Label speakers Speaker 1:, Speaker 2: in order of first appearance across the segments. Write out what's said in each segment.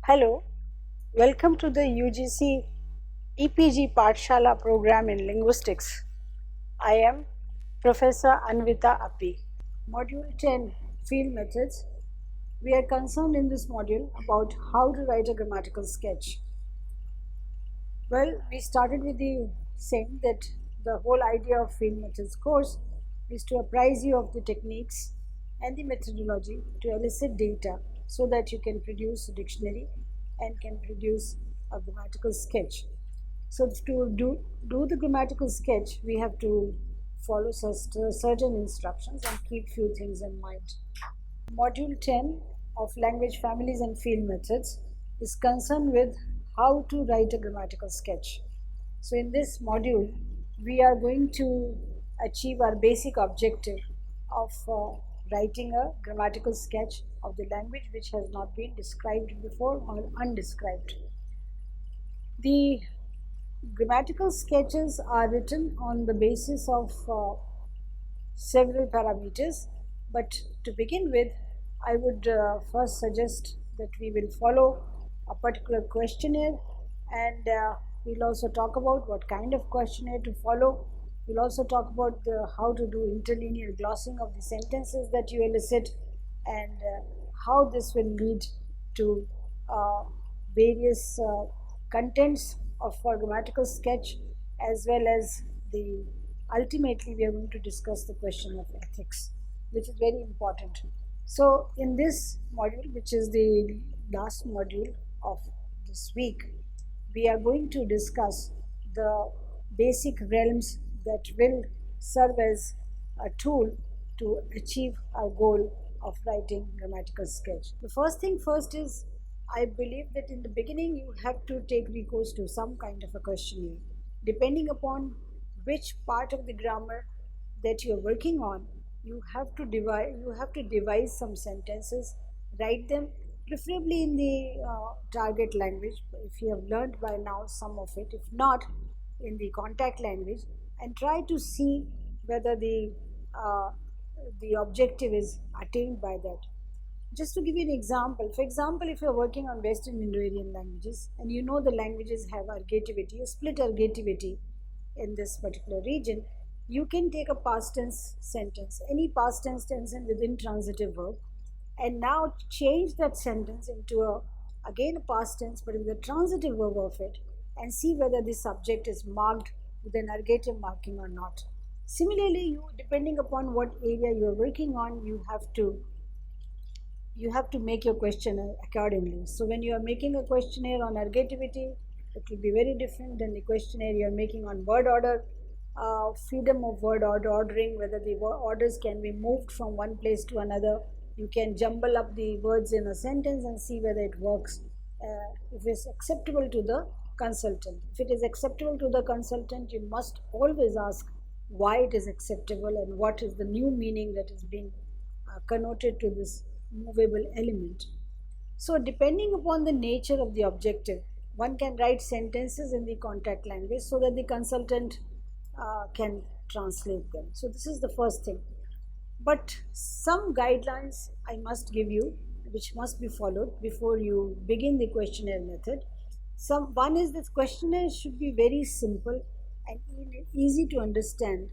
Speaker 1: Hello, welcome to the UGC EPG Pathshala program in Linguistics. I am Professor Anvita Appi. Module 10 Field Methods. We are concerned in this module about how to write a grammatical sketch. Well, we started with the saying that the whole idea of field methods course is to apprise you of the techniques and the methodology to elicit data so that you can produce a dictionary and can produce a grammatical sketch. So to do the grammatical sketch, we have to follow certain instructions and keep few things in mind. Module 10 of Language Families and Field Methods is concerned with how to write a grammatical sketch. So in this module, we are going to achieve our basic objective of writing a grammatical sketch of the language which has not been described before or undescribed. The grammatical sketches are written on the basis of several parameters, but to begin with, I would first suggest that we will follow a particular questionnaire, and we'll also talk about what kind of questionnaire to follow. We'll also talk about how to do interlinear glossing of the sentences that you elicit, and how this will lead to various contents of our grammatical sketch, as well as ultimately we are going to discuss the question of ethics, which is very important. So in this module, which is the last module of this week, we are going to discuss the basic realms that will serve as a tool to achieve our goal of writing grammatical sketch. The first thing first is, I believe that in the beginning you have to take recourse to some kind of a questionnaire. Depending upon which part of the grammar that you are working on, you have to devise some sentences, write them preferably in the target language, if you have learned by now some of it, if not in the contact language, and try to see whether the objective is attained by that. Just to give you an example, for example, if you're working on Western Indo-Aryan languages and you know the languages have ergativity, a split ergativity in this particular region, you can take a past tense sentence, any past tense sentence with intransitive verb, and now change that sentence into again a past tense but with a transitive verb of it, and see whether the subject is marked with an ergative marking or not. Similarly, depending upon what area you are working on, you have to make your questionnaire accordingly. So when you are making a questionnaire on ergativity, it will be very different than the questionnaire you are making on word order, freedom of word ordering, whether the orders can be moved from one place to another. You can jumble up the words in a sentence and see whether it works, if it's acceptable to the consultant. If it is acceptable to the consultant, you must always ask why it is acceptable and what is the new meaning that is being connoted to this movable element. So depending upon the nature of the objective, one can write sentences in the contact language so that the consultant can translate them. So this is the first thing. But some guidelines I must give you, which must be followed before you begin the questionnaire method. One is this questionnaire should be very simple and easy to understand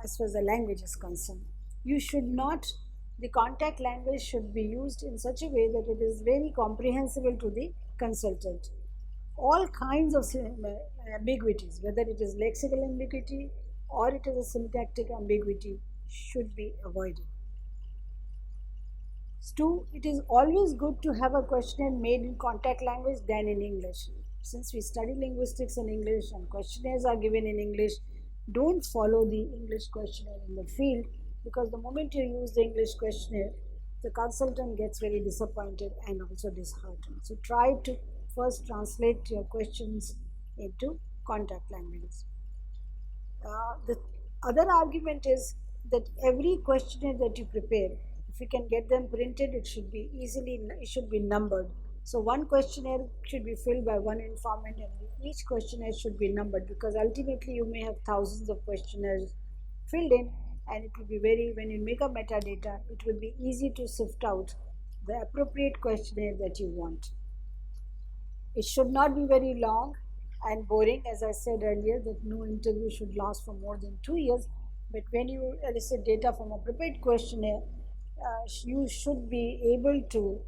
Speaker 1: as far as the language is concerned. The contact language should be used in such a way that it is very comprehensible to the consultant. All kinds of ambiguities, whether it is lexical ambiguity or it is a syntactic ambiguity, should be avoided. 2. It is always good to have a questionnaire made in contact language than in English. Since we study linguistics in English and questionnaires are given in English, don't follow the English questionnaire in the field, because the moment you use the English questionnaire, the consultant gets very disappointed and also disheartened. So try to first translate your questions into contact languages. The other argument is that every questionnaire that you prepare, if you can get them printed, it should be numbered. So one questionnaire should be filled by one informant, and each questionnaire should be numbered, because ultimately you may have thousands of questionnaires filled in, and it will be when you make a metadata, it will be easy to sift out the appropriate questionnaire that you want. It should not be very long and boring, as I said earlier, that no interview should last for more than 2 years. But when you elicit data from a prepared questionnaire, you should be able to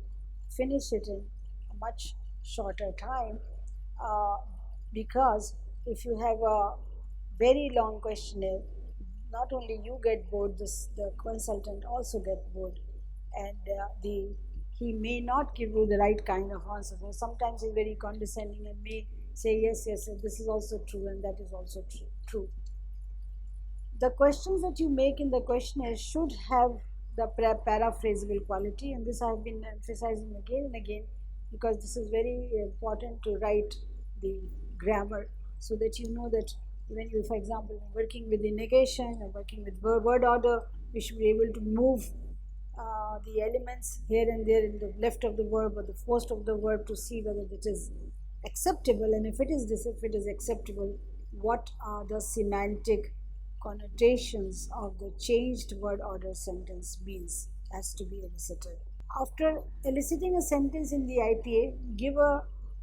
Speaker 1: finish it in a much shorter time, uh, because if you have a very long questionnaire, not only you get bored, the consultant also get bored, and he may not give you the right kind of answers. Or sometimes he's very condescending and may say yes, yes, yes, this is also true and that is also true. The questions that you make in the questionnaire should have the paraphrasable quality, and this I have been emphasizing again and again, because this is very important to write the grammar, so that you know that when you, for example, working with the negation or working with word order, we should be able to move the elements here and there in the left of the verb or the first of the verb to see whether it is acceptable, and if it is acceptable, what are the semantic connotations of the changed word order sentence means has to be elicited. After eliciting a sentence in the IPA,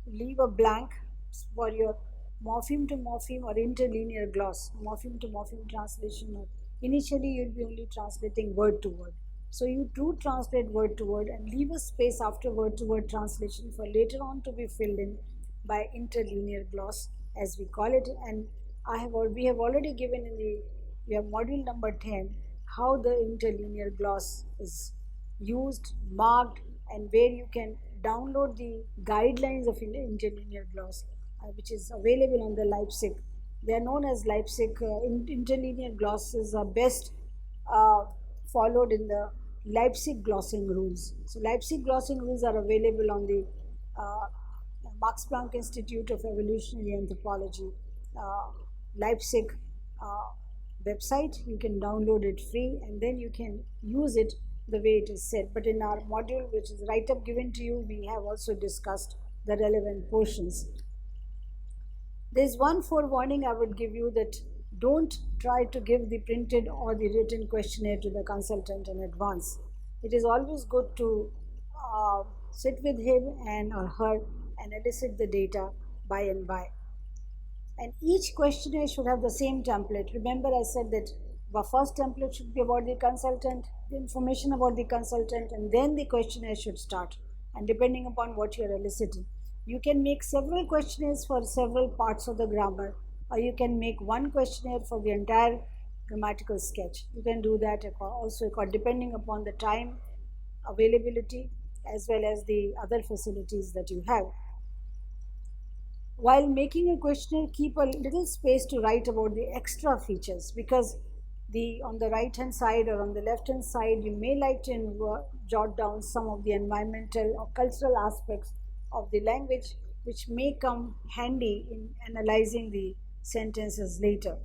Speaker 1: leave a blank for your morpheme to morpheme or interlinear gloss, morpheme to morpheme translation. Or initially, you'll be only translating word to word. So you do translate word to word and leave a space after word to word translation for later on to be filled in by interlinear gloss, as we call it. And we have already given in the module number 10 how the interlinear gloss is used, marked, and where you can download the guidelines of interlinear gloss, which is available on the Leipzig. They are known as Leipzig. Interlinear glosses are best followed in the Leipzig glossing rules. So Leipzig glossing rules are available on the Max Planck Institute of Evolutionary Anthropology Leipzig website. You can download it free and then you can use it the way it is said. But in our module, which is write up given to you, we have also discussed the relevant portions. There's one forewarning I would give you, that don't try to give the printed or the written questionnaire to the consultant in advance. It is always good to sit with him and or her and elicit the data by and by. And each questionnaire should have the same template. Remember, I said that the first template should be about the consultant, the information about the consultant, and then the questionnaire should start. And depending upon what you are eliciting, you can make several questionnaires for several parts of the grammar, or you can make one questionnaire for the entire grammatical sketch. You can do that also depending upon the time availability as well as the other facilities that you have. While making a questionnaire, keep a little space to write about the extra features, because on the right hand side or on the left hand side, you may like to jot down some of the environmental or cultural aspects of the language, which may come handy in analyzing the sentences later.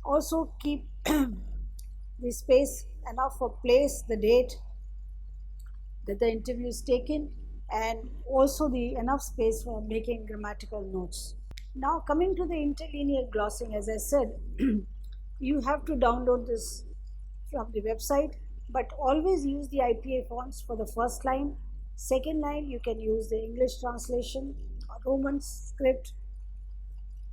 Speaker 1: Also keep the space enough for place, the date that the interview is taken, and also the enough space for making grammatical notes. Now coming to the interlinear glossing, as I said, you have to download this from the website, but always use the IPA fonts for the first line. Second line, you can use the English translation or Roman script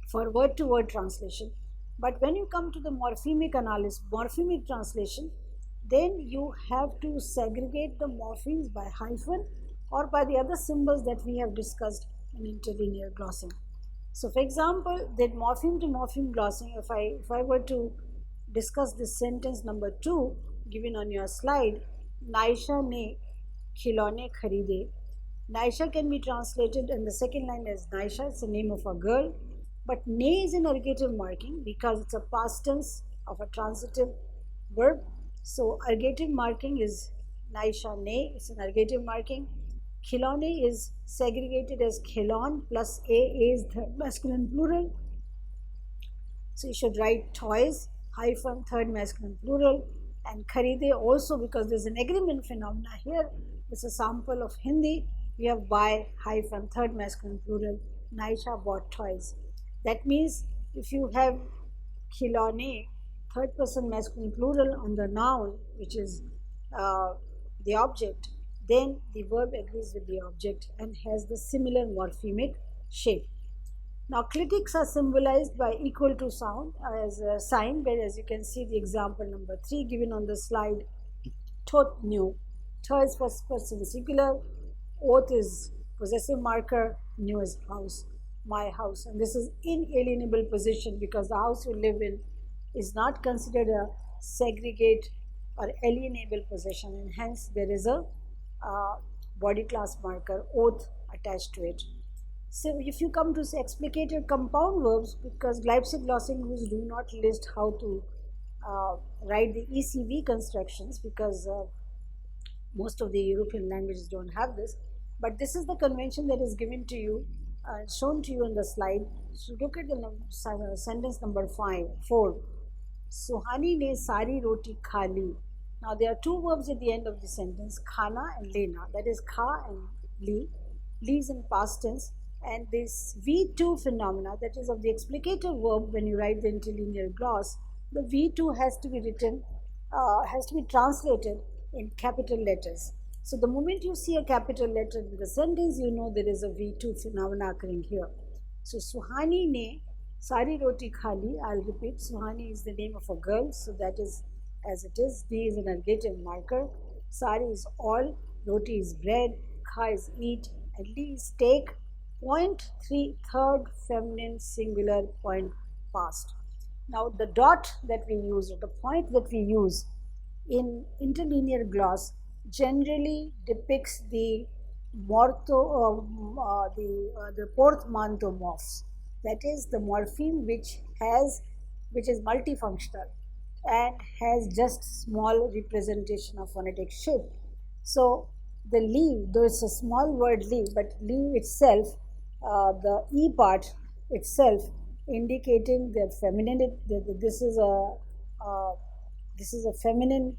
Speaker 1: for word-to-word translation. But when you come to the morphemic analysis, morphemic translation, then you have to segregate the morphemes by hyphen or by the other symbols that we have discussed in interlinear glossing. So for example, that morpheme to morpheme glossing, if I were to discuss this sentence number 2 given on your slide, Naisha ne khilone kharide. Naisha can be translated in the second line as Naisha, it's the name of a girl, but ne is an ergative marking because it's a past tense of a transitive verb. So ergative marking is Naisha ne, it's an ergative marking. Khilone is segregated as khilon plus a is third masculine plural. So you should write toys hyphen third masculine plural, and kharide also, because there's an agreement phenomena here. It's a sample of Hindi. We have buy hyphen third masculine plural. Naisha bought toys. That means if you have khilone third person masculine plural on the noun, which is the object, then the verb agrees with the object and has the similar morphemic shape. Now, clitics are symbolized by equal to sound as a sign, where as you can see the example number 3 given on the slide, tot new. Tho is first person singular, oath is possessive marker, new is house, my house. And this is inalienable possession because the house you live in is not considered a segregate or alienable possession, and hence there is a body class marker, oath, attached to it. So if you come to say explicative compound verbs, because Leipzig glossing rules do not list how to write the ECV constructions, because most of the European languages don't have this, but this is the convention that is given to you, shown to you on the slide. So look at the sentence number 4. Suhani ne sari roti khali. Now there are two verbs at the end of the sentence, khana and lena, that is kha and li. Li is in past tense, and this V2 phenomena, that is of the explicative verb, when you write the interlinear gloss, the V2 has to be written, has to be translated in capital letters. So the moment you see a capital letter in the sentence, you know there is a V2 phenomena occurring here. So Suhani ne sari roti khali, I'll repeat, Suhani is the name of a girl, so that is as it is. D is an ergative marker, sari is all, roti is bread, kha is eat, and li is take. Point 3, third feminine singular, point past. Now the dot that we use, or the point that we use in interlinear gloss, generally depicts the the portmanteau-morphs, that is the morpheme which is multifunctional and has just small representation of phonetic shape. So the li, though it's a small word li, but li itself, the e part itself, indicating the feminine. This is a feminine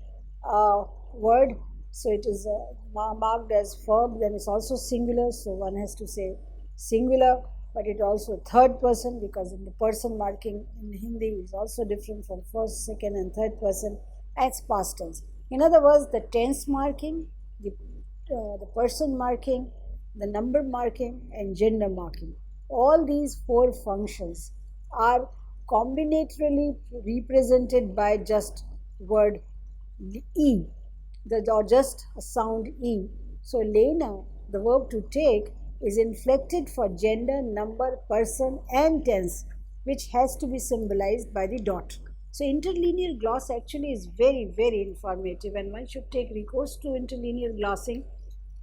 Speaker 1: word, so it is marked as verb. Then it's also singular, so one has to say singular, but it also third person, because in the person marking in Hindi is also different from first, second, and third person as past tense. In other words, the tense marking, the person marking, the number marking, and gender marking. All these 4 functions are combinatorily represented by just word E, or just a sound E. So lena, the verb to take, is inflected for gender, number, person, and tense, which has to be symbolized by the dot. So interlinear gloss actually is very, very informative, and one should take recourse to interlinear glossing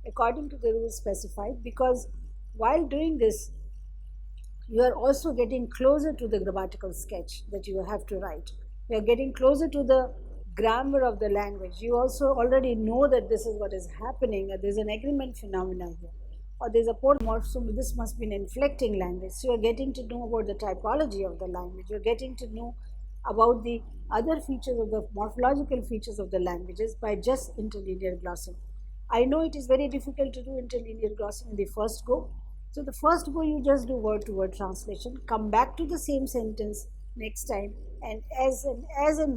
Speaker 1: according to the rules specified, because while doing this, you are also getting closer to the grammatical sketch that you have to write. You are getting closer to the grammar of the language. You also already know that this is what is happening, there is an agreement phenomena here, or there is a portmorphism, this must be an inflecting language. So you are getting to know about the typology of the language. You are getting to know about the other features of the morphological features of the languages by just interlinear glossing. I know it is very difficult to do interlinear glossing in the first go. So the first go, you just do word-to-word translation, come back to the same sentence next time, and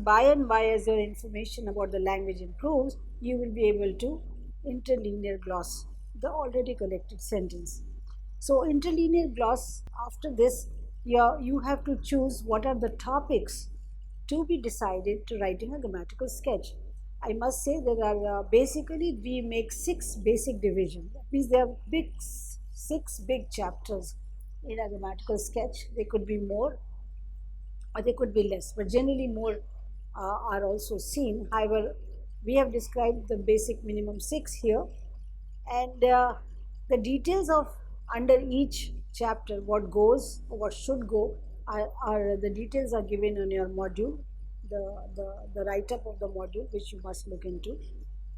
Speaker 1: by and by, as your information about the language improves, you will be able to interlinear gloss the already collected sentence. So interlinear gloss, after this, you have to choose what are the topics to be decided to writing a grammatical sketch. I must say there are basically we make 6 basic divisions. That means there are 6 big chapters in a grammatical sketch. They could be more or they could be less, but generally more are also seen. However, we have described the basic minimum 6 here, and the details of under each chapter, what goes or what should go, are the details are given on your module, the write-up of the module, which you must look into.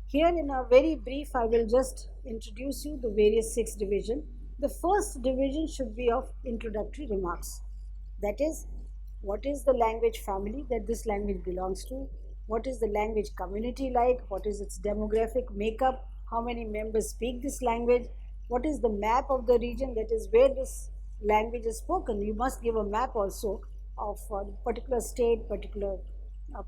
Speaker 1: Here in a very brief, I will just introduce you the various 6 divisions. The first division should be of introductory remarks. That is, what is the language family that this language belongs to? What is the language community like? What is its demographic makeup? How many members speak this language? What is the map of the region, that is where this language is spoken? You must give a map also of a particular state, particular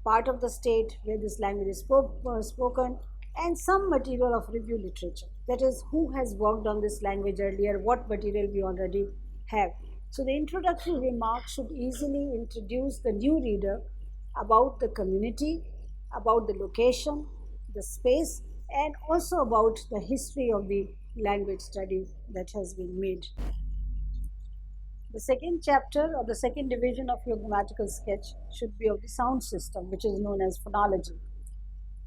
Speaker 1: part of the state where this language is spoken. and some material of review literature. That is, who has worked on this language earlier, what material we already have. So the introductory remarks should easily introduce the new reader about the community, about the location, the space, and also about the history of the language study that has been made. The second chapter or the second division of your grammatical sketch should be of the sound system, which is known as phonology.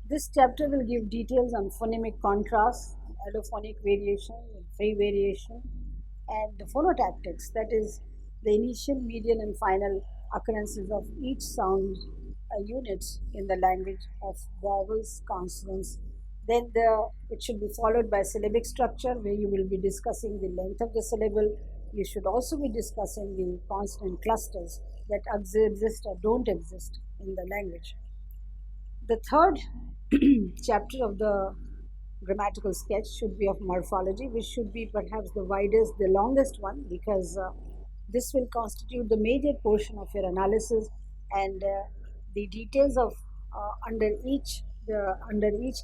Speaker 1: This chapter will give details on phonemic contrast, allophonic variation, free variation, and the phonotactics, that is, the initial, medial, and final occurrences of each sound unit in the language of vowels, consonants. Then it should be followed by syllabic structure, where you will be discussing the length of the syllable. You should also be discussing the consonant clusters that exist or don't exist in the language. The third chapter of the grammatical sketch should be of morphology, which should be perhaps the widest, the longest one, because this will constitute the major portion of your analysis, and the details of under each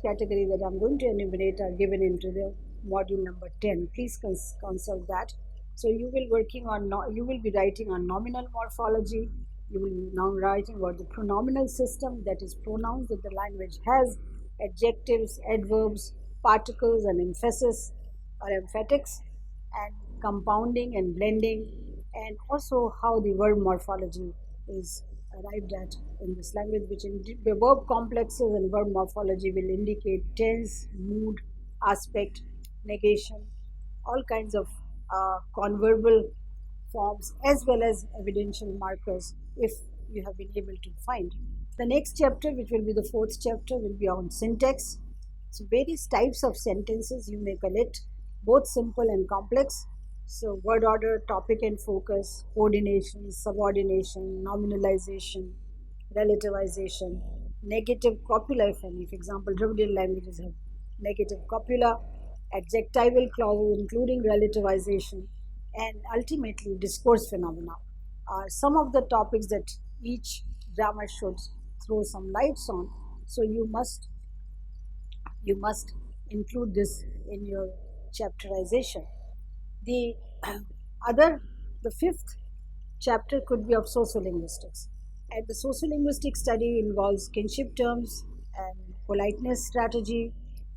Speaker 1: category that I'm going to enumerate are given into the module number 10. Please consult that. So you will be writing on nominal morphology. You will be now writing about the pronominal system, that is pronouns that the language has, adjectives, adverbs, particles and emphasis or emphatics, and compounding and blending, and also how the verb morphology is arrived at in this language, which the verb complexes and verb morphology will indicate tense, mood, aspect, negation, all kinds of converbal forms as well as evidential markers if you have been able to find. The next chapter, which will be the fourth chapter, will be on syntax. So various types of sentences you may collect, both simple and complex. So word order, topic and focus, coordination, subordination, nominalization, relativization, negative copula, if any. For example, Dravidian languages have negative copula, adjectival clauses including relativization, and ultimately discourse phenomena are some of the topics that each grammar should throw some lights on. So you must include this in your chapterization. The the fifth chapter could be of sociolinguistics. And the sociolinguistic study involves kinship terms and politeness strategy,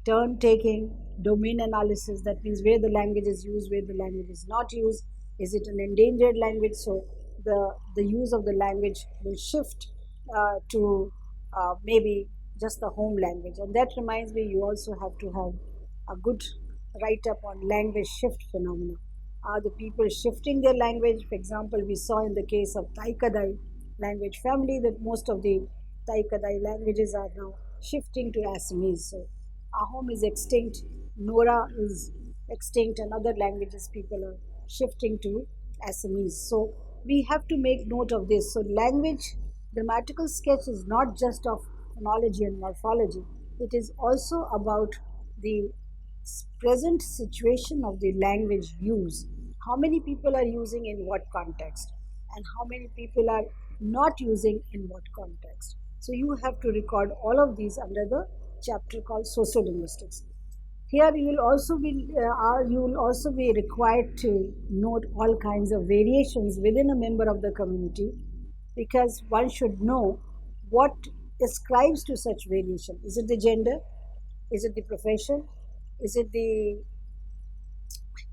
Speaker 1: turn taking, domain analysis, that means where the language is used, where the language is not used. Is it an endangered language? So the use of the language will shift to maybe just the home language. And that reminds me, you also have to have a good write up on language shift phenomena. Are the people shifting their language? For example, we saw in the case of Tai-Kadai language family that most of the Tai-Kadai languages are now shifting to Assamese. So Ahom is extinct, Nora is extinct, and other languages people are shifting to Assamese. So we have to make note of this. So language grammatical sketch is not just of phonology and morphology. It is also about the present situation of the language use. How many people are using in what context, and how many people are not using in what context. So you have to record all of these under the chapter called sociolinguistics. Here you will also be required to note all kinds of variations within a member of the community, because one should know what ascribes to such variation. Is it the gender? Is it the profession? Is it the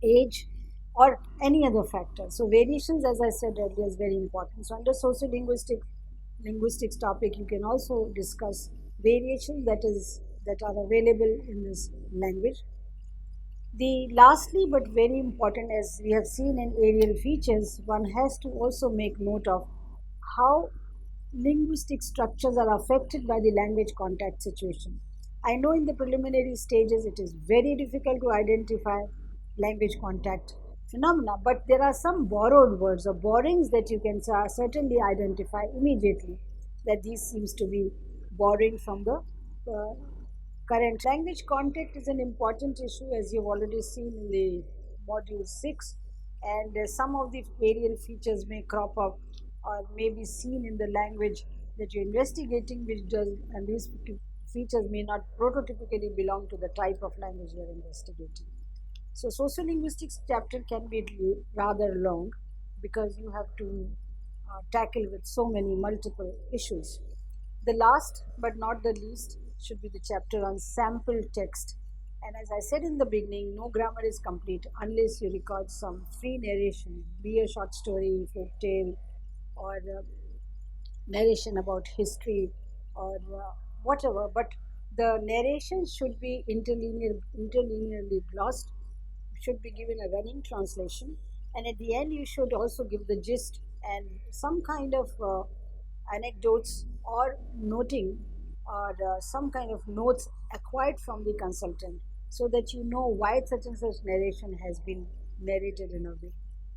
Speaker 1: age, or any other factor? So variations, as I said earlier, is very important. So under linguistics topic, you can also discuss variations that are available in this language. The lastly but very important, as we have seen in areal features, one has to also make note of how linguistic structures are affected by the language contact situation. I know in the preliminary stages it is very difficult to identify language contact phenomena, but there are some borrowed words or borrowings that you can certainly identify immediately that these seems to be borrowing from the current. Language contact is an important issue, as you've already seen in the module 6, and some of the areal features may crop up or may be seen in the language that you're investigating, which does, and these features may not prototypically belong to the type of language you are investigating. So sociolinguistics chapter can be rather long because you have to tackle with so many multiple issues. The last but not the least should be the chapter on sample text. And as I said in the beginning, no grammar is complete unless you record some free narration, be a short story, folk tale, or narration about history or whatever. But the narration should be interlinearly glossed, should be given a running translation, and at the end you should also give the gist and some kind of anecdotes or noting or some kind of notes acquired from the consultant so that you know why such and such narration has been narrated in a way.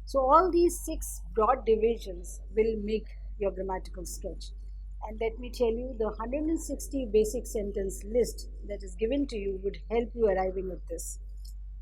Speaker 1: So all these six broad divisions will make your grammatical sketch. And let me tell you, the 160 basic sentence list that is given to you would help you arriving at this.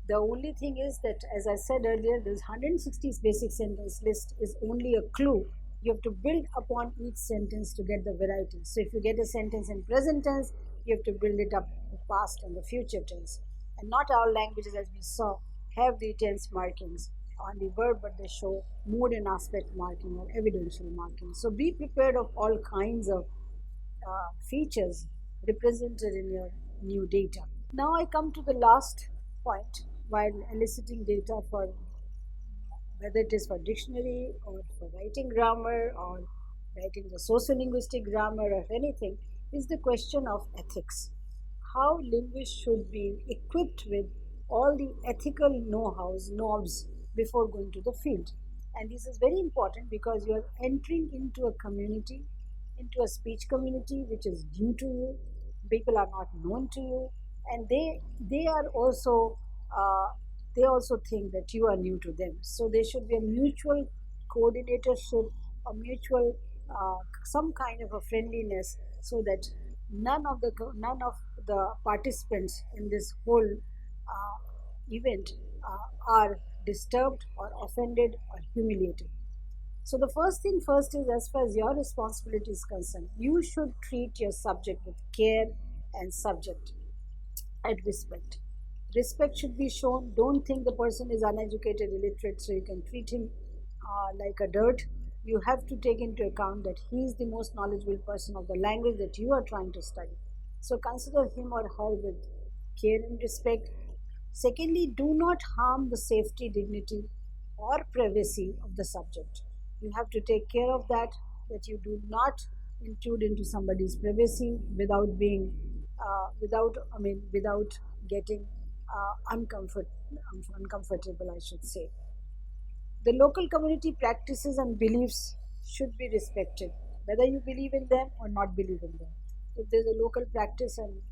Speaker 1: The only thing is that, as I said earlier, this 160 basic sentence list is only a clue. You have to build upon each sentence to get the variety. So if you get a sentence in present tense, you have to build it up in past and the future tense. And not all languages, as we saw, have the tense markings on the verb, but they show mood and aspect marking or evidential marking. So be prepared of all kinds of features represented in your new data. Now I come to the last point while eliciting data for whether it is for dictionary or for writing grammar or writing the sociolinguistic grammar or anything, is the question of ethics. How linguists should be equipped with all the ethical know-hows, knobs before going to the field. And this is very important because you are entering into a community, into a speech community which is new to you. People are not known to you, and they are also they also think that you are new to them. So there should be a mutual coordinatorship, a mutual some kind of a friendliness, so that none of the participants in this whole event are disturbed or offended or humiliated. So the first thing first is, as far as your responsibility is concerned, you should treat your subject with care and subject and respect. Respect should be shown. Don't think the person is uneducated, illiterate, so you can treat him like a dirt. You have to take into account that he is the most knowledgeable person of the language that you are trying to study. So consider him or her with care and respect. Secondly, do not harm the safety, dignity, or privacy of the subject. You have to take care of that you do not intrude into somebody's privacy without being, without getting uncomfortable, I should say. The local community practices and beliefs should be respected, whether you believe in them or not believe in them. If there's a local practice and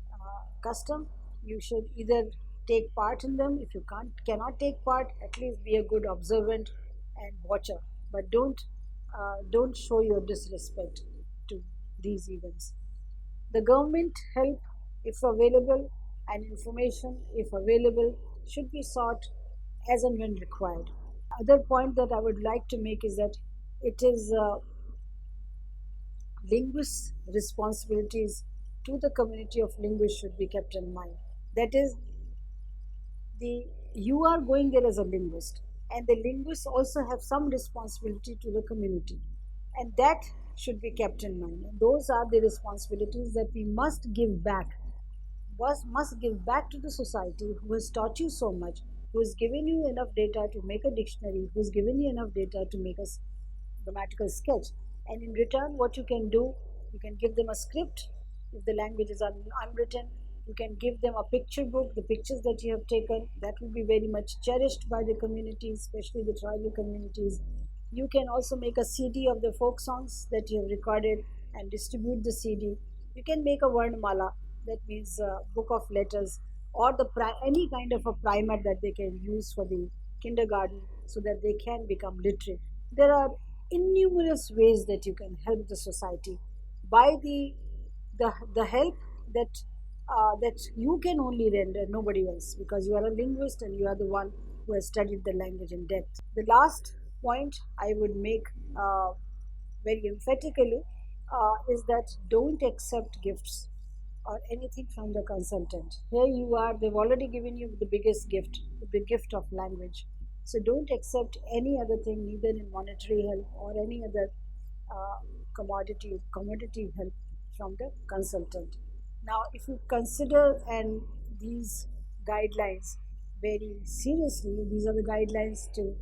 Speaker 1: custom, you should either take part in them. If you cannot take part, at least be a good observant and watcher. But don't show your disrespect to these events. The government help, if available, and information, if available, should be sought as and when required. Other point that I would like to make is that it is linguists' responsibilities to the community of linguists should be kept in mind. That is, you are going there as a linguist, and the linguists also have some responsibility to the community, and that should be kept in mind. And those are the responsibilities that we must give back. Must give back to the society who has taught you so much, who has given you enough data to make a dictionary, who has given you enough data to make a grammatical sketch. And in return, what you can do, you can give them a script. If the language is unwritten, you can give them a picture book, the pictures that you have taken. That will be very much cherished by the communities, especially the tribal communities. You can also make a CD of the folk songs that you have recorded and distribute the CD. You can make a Varnamala, that means a book of letters, or any kind of a primer that they can use for the kindergarten so that they can become literate. There are innumerous ways that you can help the society by the help that you can only render, nobody else, because you are a linguist and you are the one who has studied the language in depth. The last point I would make very emphatically is that don't accept gifts. or anything from the consultant. Here you are, they've already given you the biggest gift, the big gift of language. So don't accept any other thing, neither in monetary help or any other uh, commodity help from the consultant. Now, if you consider and these guidelines very seriously, these are the guidelines to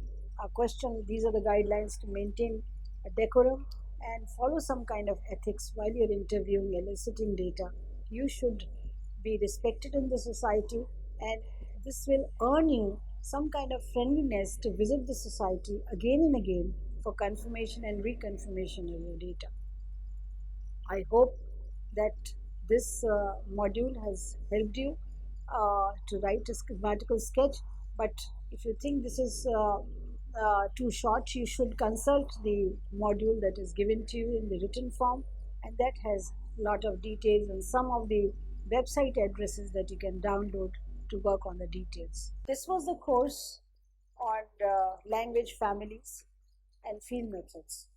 Speaker 1: these are the guidelines to maintain a decorum and follow some kind of ethics while you're interviewing, eliciting data. You should be respected in the society, and this will earn you some kind of friendliness to visit the society again and again for confirmation and reconfirmation of your data. I hope that this module has helped you to write a grammatical sketch. But if you think this is too short, you should consult the module that is given to you in the written form, and that has a lot of details and some of the website addresses that you can download to work on the details. This was the course on language families and field methods,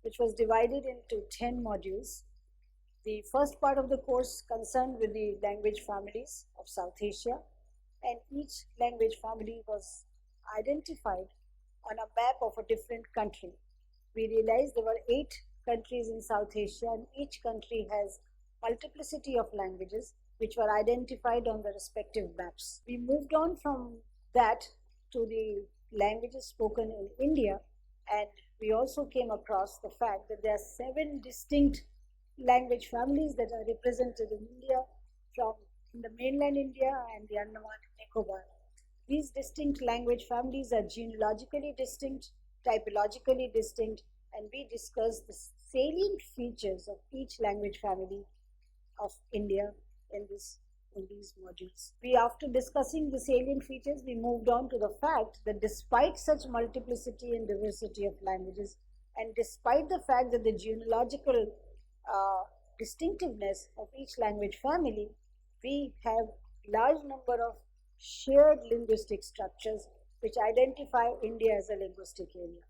Speaker 1: which was divided into 10 modules. The first part of the course concerned with the language families of South Asia, and each language family was identified on a map of a different country. We realized there were 8 countries in South Asia, and each country has multiplicity of languages which were identified on the respective maps. We moved on from that to the languages spoken in India, and we also came across the fact that there are 7 distinct language families that are represented in India from the mainland India and the Andaman and Nicobar. These distinct language families are genealogically distinct, typologically distinct, and we discuss the salient features of each language family of India in these modules. After discussing the salient features, we moved on to the fact that despite such multiplicity and diversity of languages, and despite the fact that the genealogical distinctiveness of each language family, we have large number of shared linguistic structures which identify India as a linguistic area.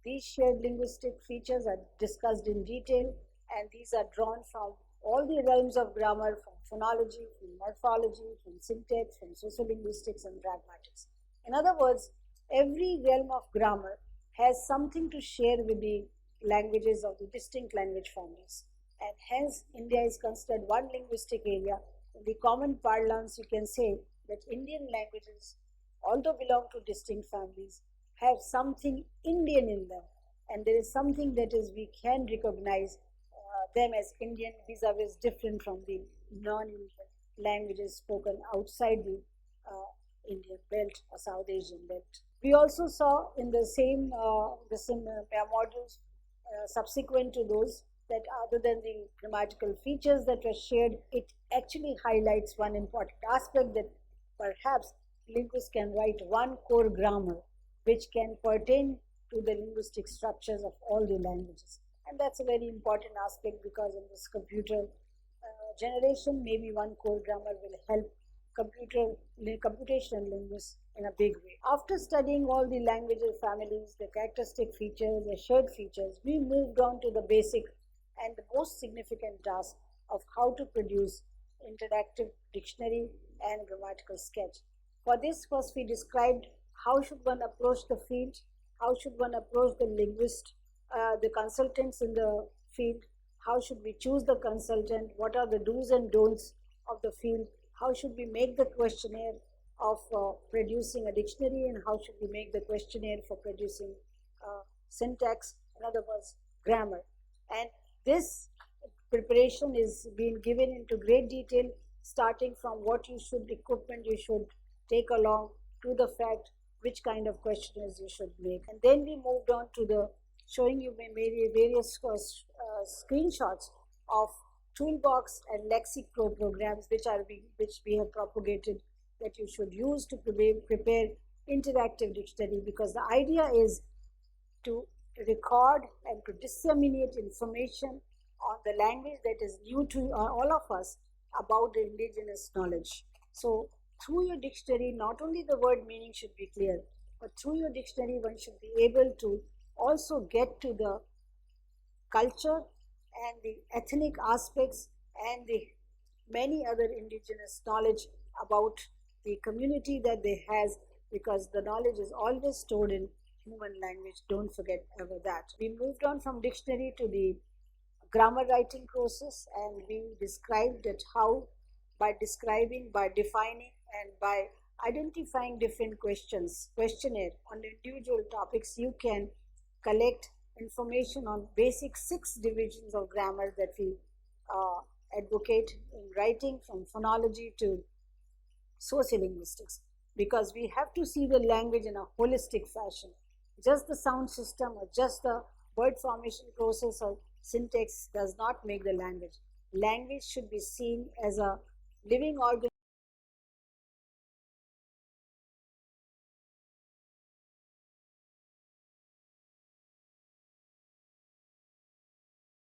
Speaker 1: These shared linguistic features are discussed in detail, and these are drawn from all the realms of grammar, from phonology, from morphology, from syntax, from sociolinguistics and pragmatics. In other words, every realm of grammar has something to share with the languages of the distinct language families, and hence India is considered one linguistic area. In the common parlance, you can say that Indian languages, although belong to distinct families, have something Indian in them, and there is something that is we can recognize them as Indian vis-a-vis different from the non-Indian languages spoken outside the Indian belt or South Asian belt. We also saw in the same modules subsequent to those that other than the grammatical features that were shared, it actually highlights one important aspect, that perhaps linguists can write one core grammar which can pertain to the linguistic structures of all the languages. And that's a very important aspect, because in this computer generation, maybe one core grammar will help computational linguists in a big way. After studying all the languages families, the characteristic features, the shared features, we moved on to the basic and the most significant task of how to produce interactive dictionary and grammatical sketch. For this, first we described how should one approach the field, how should one approach the linguist, the consultants in the field, how should we choose the consultant, what are the do's and don'ts of the field, how should we make the questionnaire of producing a dictionary, and how should we make the questionnaire for producing syntax, in other words, grammar. And this preparation is being given into great detail, starting from what equipment you should take along, to the fact which kind of questionnaires you should make. And then we moved on to the showing you various screenshots of Toolbox and LexiPro programs which we have propagated, that you should use to prepare interactive dictionary, because the idea is to record and to disseminate information on the language that is new to all of us about the indigenous knowledge. So through your dictionary, not only the word meaning should be clear, but through your dictionary one should be able to also get to the culture and the ethnic aspects and the many other indigenous knowledge about the community that they has, because the knowledge is always stored in human language. Don't forget ever that. We moved on from dictionary to the grammar writing process, and we described it how, by describing, by defining, and by identifying different questionnaire on individual topics, you can collect information on basic 6 divisions of grammar that we uh, advocate in writing, from phonology to sociolinguistics, because we have to see the language in a holistic fashion. Just the sound system or just the word formation process or syntax does not make the language. Language should be seen as a living organism